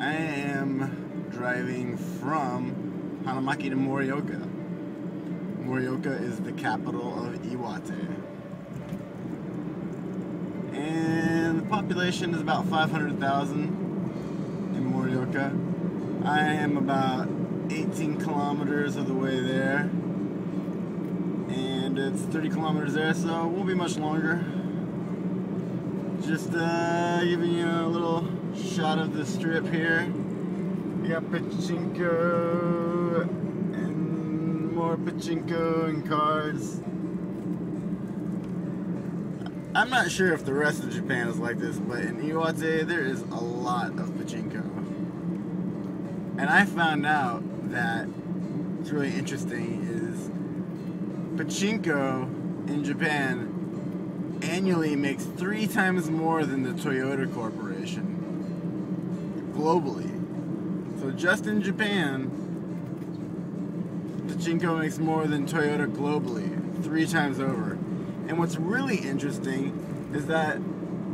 I am driving from Hanamaki to Morioka. Morioka is the capital of Iwate. And the population is about 500,000 in Morioka. I am about 18 kilometers of the way there. And it's 30 kilometers there, so it won't be much longer. Just giving you a little shot of the strip here. We got Pachinko and more Pachinko and cars. I'm not sure if the rest of Japan is like this, but in Iwate there is a lot of Pachinko. And I found out that what's really interesting is Pachinko in Japan annually makes 3 times more than the Toyota Corporation globally. So just in Japan, Pachinko makes more than Toyota globally, 3 times over. And what's really interesting is that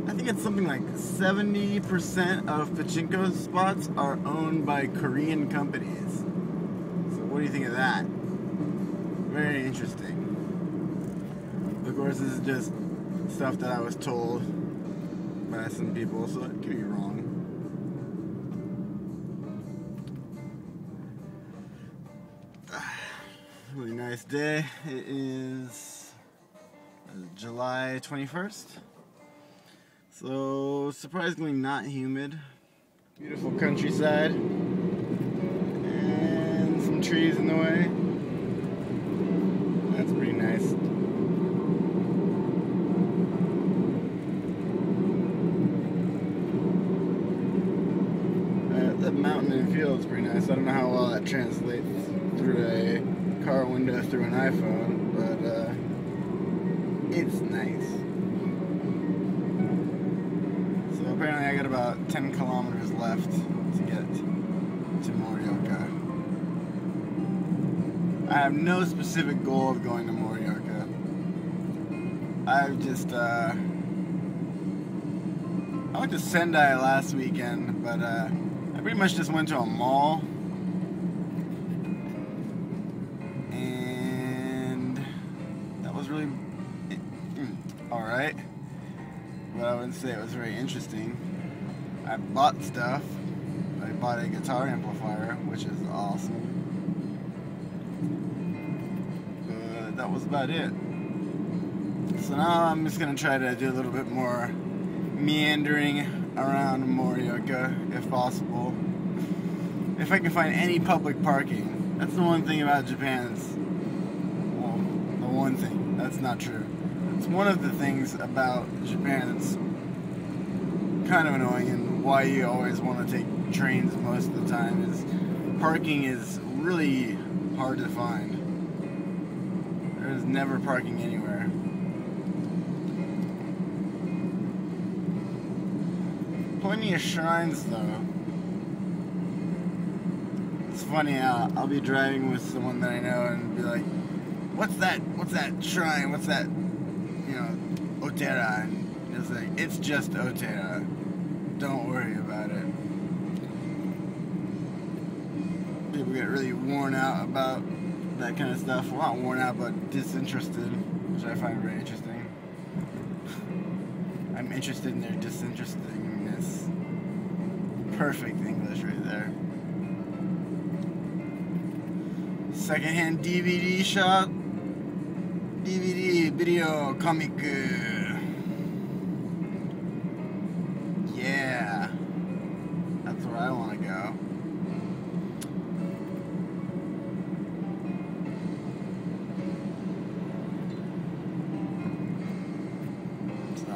I think it's something like 70% of Pachinko spots are owned by Korean companies. So what do you think of that? Very interesting. Of course, this is just stuff that I was told by some people, so it could be wrong. Really nice day. It is July 21st. So surprisingly not humid. Beautiful countryside. And some trees in the way. That's pretty nice. That mountain and field is pretty nice. I don't know how well that translates through a car window through an iPhone, but it's nice. So apparently I got about 10 kilometers left to get to Morioka. I have no specific goal of going to Morioka. I've just I went to Sendai last weekend, but I pretty much just went to a mall, and that was really alright, but I wouldn't say it was very interesting. I bought stuff. I bought a guitar amplifier, which is awesome, but that was about it. So now I'm just going to try to do a little bit more meandering around Morioka, if possible. If I can find any public parking. That's the one thing about Japan. Well, the one thing. That's not true. It's one of the things about Japan that's kind of annoying, and why you always want to take trains most of the time is parking is really hard to find. There's never parking anywhere. Plenty of shrines though. It's funny, I'll be driving with someone that I know and be like, what's that shrine, what's that, you know, Otera, and it's like, it's just Otera, don't worry about it. People get really worn out about that kind of stuff. Well, not worn out, but disinterested, which I find very interesting. I'm interested in their disinterestedness. Perfect English right there. Secondhand DVD shop. DVD, video, comic. Yeah. That's where I want to go.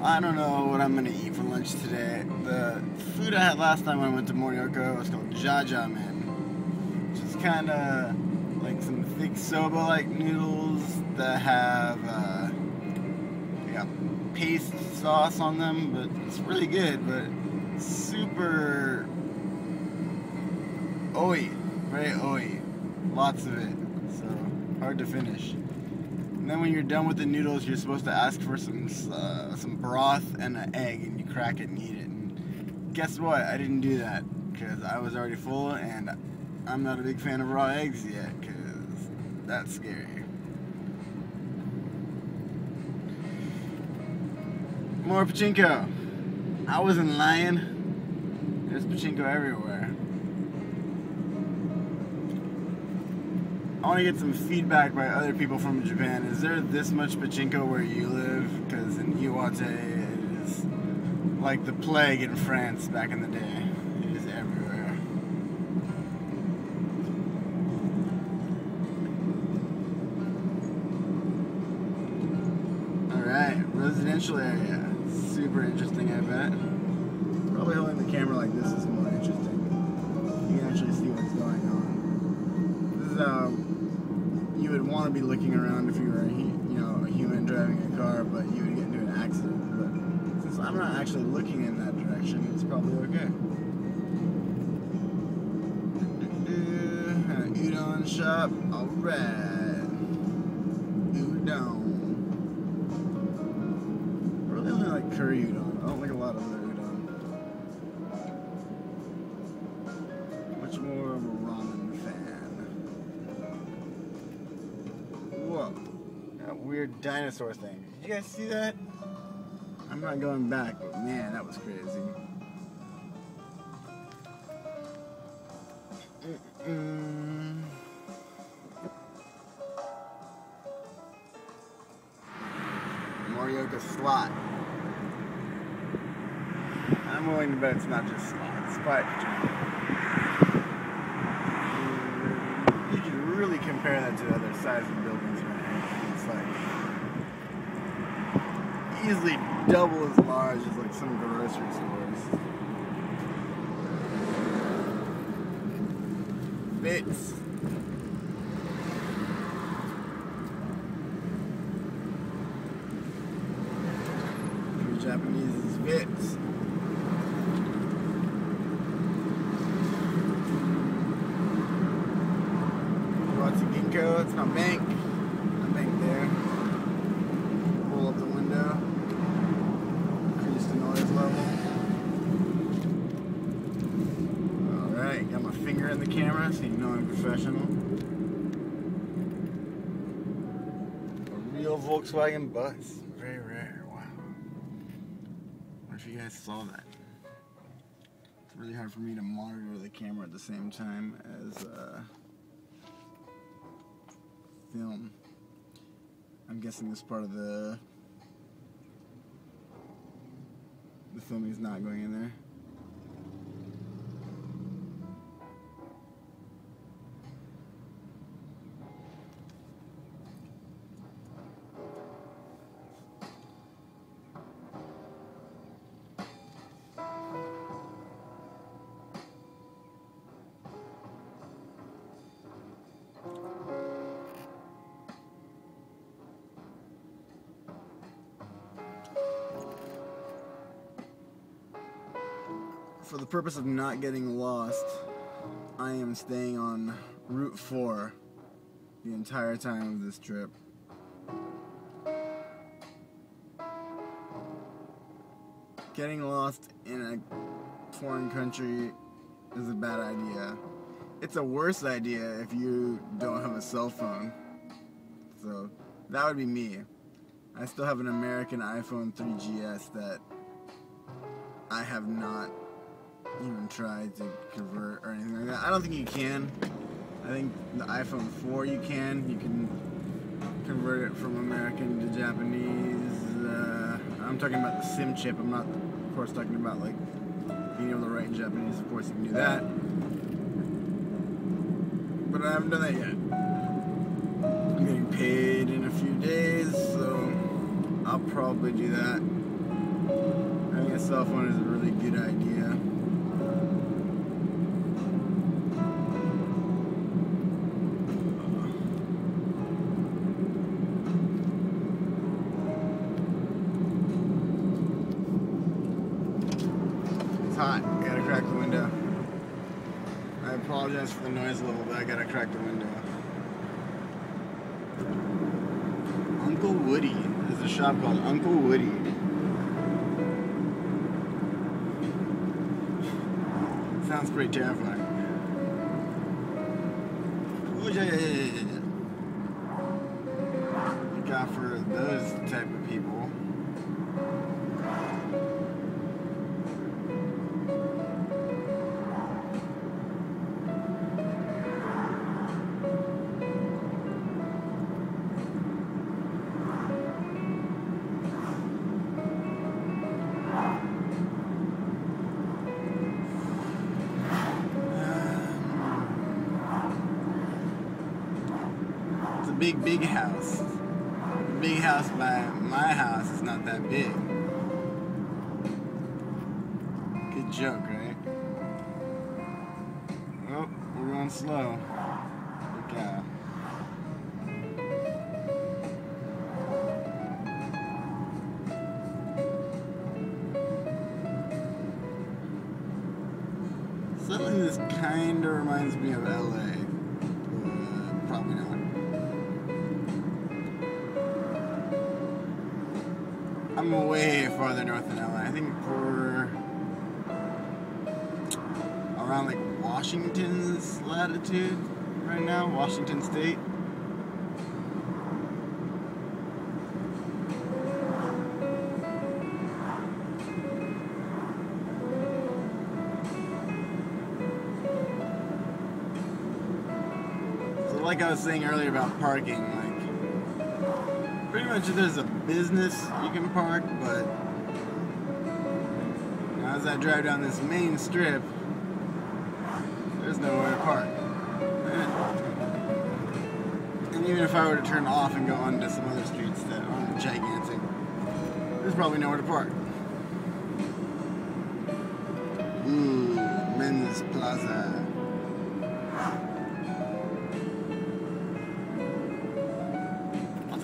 I don't know what I'm going to eat for lunch today. The food I had last time when I went to Morioka was called jajangmyeon, which is kind of like some thick soba-like noodles that have they got paste sauce on them, but it's really good, but super oi, very oi, lots of it, so hard to finish. And then when you're done with the noodles, you're supposed to ask for some broth and an egg, and you crack it and eat it. And guess what? I didn't do that. because I was already full and I'm not a big fan of raw eggs yet because that's scary. More Pachinko. I wasn't lying. There's Pachinko everywhere. I want to get some feedback by other people from Japan. Is there this much Pachinko where you live? Because in Iwate, it is like the plague in France back in the day. It is everywhere. Alright, residential area. Super interesting, I bet. Probably holding the camera like this is more interesting. You can actually see what's going on. This is how you would want to be looking around if you were, a human driving a car, but you would get into an accident. But since I'm not actually looking in that direction, it's probably okay. An udon shop. Alright. Udon. I really only like curry udon. I don't like a lot of other udon. Much more of a ramen fan. Whoa. That weird dinosaur thing. Did you guys see that? I'm not going back, but man, that was crazy. Morioka slot. I'm willing to bet it's not just slots, but you can really compare that to other size of buildings, right? It's like easily double as large as like some grocery stores. Bits. Japanese is bits. Pachinko, it's my bank. My bank there. Roll up the window. Increase the noise level. Alright, got my finger in the camera so you know I'm professional. A real Volkswagen bus. Very rare. Wow. I wonder if you guys saw that. It's really hard for me to monitor the camera at the same time as film. I'm guessing this part of the filming is not going in there. For the purpose of not getting lost, I am staying on Route 4 the entire time of this trip. Getting lost in a foreign country is a bad idea. It's a worse idea if you don't have a cell phone. So that would be me. I still have an American iPhone 3GS that I have not even tried to convert or anything like that. I don't think you can. I think the iPhone 4 you can. You can convert it from American to Japanese. I'm talking about the SIM chip. I'm not, of course, talking about like being able to write in Japanese. Of course, you can do that. But I haven't done that yet. I'm getting paid in a few days, so I'll probably do that. Having a cell phone is a really good idea. It's hot. I gotta crack the window. I apologize for the noise level, but I gotta crack the window. Uncle Woody. There's a shop called Uncle Woody. It's sounds pretty terrifying. Oh, yeah. Look out for those type of people. Big house. The big house by my house is not that big. Good joke, right? Oh, we're going slow. Look out. Suddenly this kinda reminds me of LA. Probably not. I'm way farther north than LA. I think we're around like Washington's latitude right now, Washington State. So like I was saying earlier about parking, like pretty much there's a business you can park, but as I drive down this main strip, there's nowhere to park. And even if I were to turn off and go onto some other streets that aren't gigantic, there's probably nowhere to park. Ooh, Men's Plaza.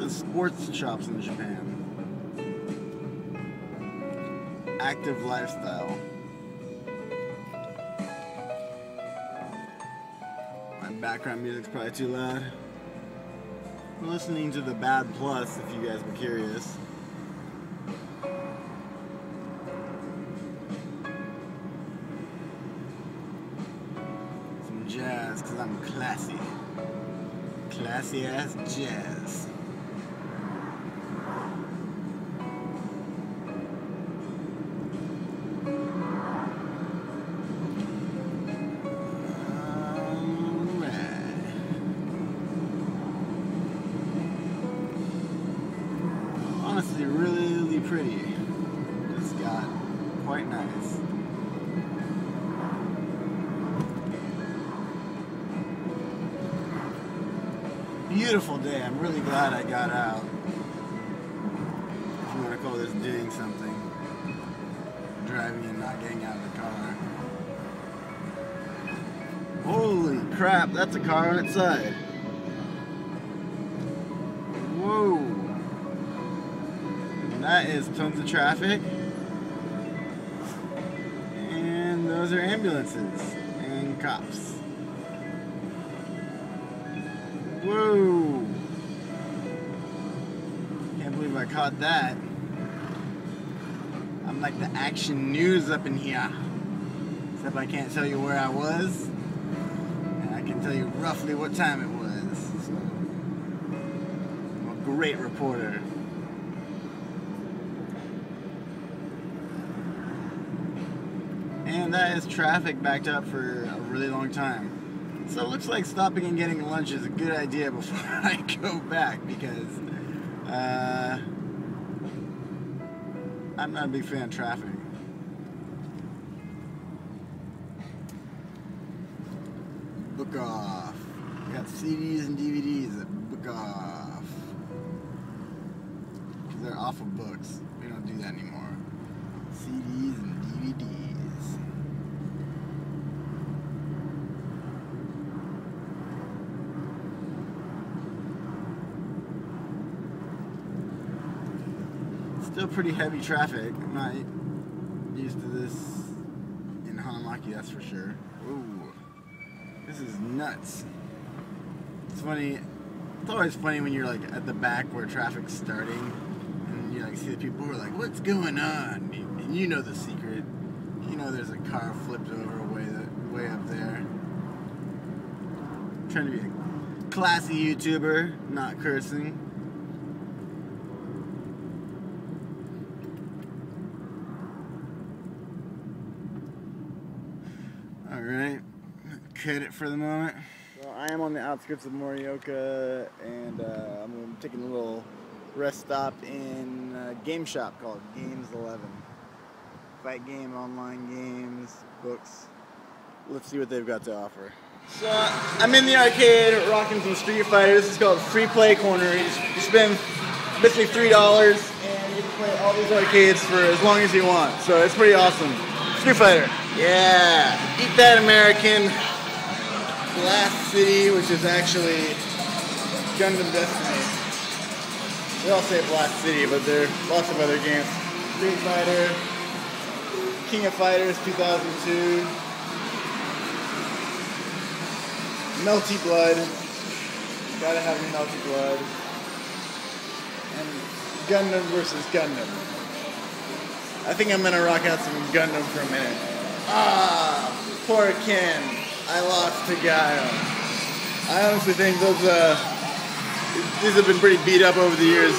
Sports shops in Japan. Active lifestyle. My background music's probably too loud. I'm listening to the Bad Plus if you guys were curious. Some jazz, because I'm classy. Classy ass jazz. Honestly, really pretty. It's got quite nice. Beautiful day. I'm really glad I got out. If you want to call this doing something. Driving and not getting out of the car. Holy crap, that's a car on its side. Whoa. That is tons of traffic, and those are ambulances and cops. Whoa! Can't believe I caught that. I'm like the action news up in here. Except I can't tell you where I was, and I can tell you roughly what time it was. So, I'm a great reporter. And that is traffic backed up for a really long time. So it looks like stopping and getting lunch is a good idea before I go back, because I'm not a big fan of traffic. Book off. We got CDs and DVDs that book off. Because they're off of books. We don't do that anymore. CDs and DVDs. Still pretty heavy traffic. I'm not used to this in Hanamaki, that's for sure. Ooh, this is nuts. It's funny. It's always funny when you're like at the back where traffic's starting, and you like see the people who are like, "What's going on?" And you know the secret. You know there's a car flipped over a way that trying to be a classy YouTuber, not cursing. Alright, cut it for the moment. Well, I am on the outskirts of Morioka, and I'm taking a little rest stop in a game shop called Games 11. Fight game, online games, books. Let's see what they've got to offer. So I'm in the arcade rocking some Street Fighter. This is called Free Play Corner. You spend basically $3 and you can play all these arcades for as long as you want. So it's pretty awesome. Street Fighter. Yeah. Eat that, American. Blast City, which is actually Gundam Destiny. They all say Blast City, but there are lots of other games. Street Fighter, King of Fighters 2002, Melty Blood, gotta have Melty Blood, and Gundam versus Gundam. I think I'm gonna rock out some Gundam for a minute. Ah, poor Ken. I lost to Gaio. I honestly think these have been pretty beat up over the years.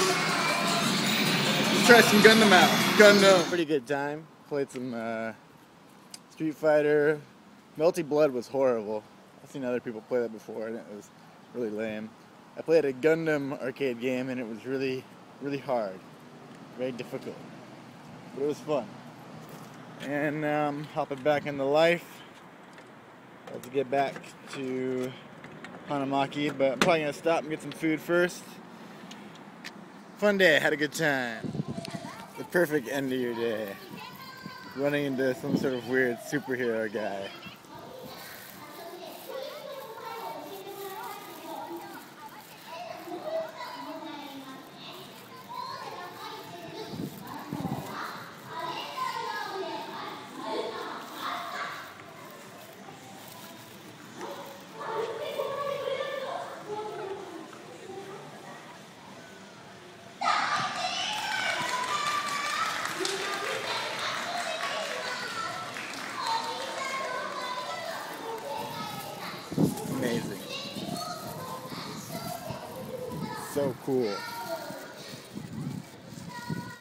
Let's try some Gundam out. Gundam. Pretty good time. Played some Street Fighter. Melty Blood was horrible. I've seen other people play that before and it was really lame. I played a Gundam arcade game and it was really, really hard. Very difficult. But it was fun. And now I'm hopping back into life. Let's get back to Hanamaki, but I'm probably going to stop and get some food first. Fun day, had a good time. The perfect end of your day. Running into some sort of weird superhero guy. Amazing. So cool.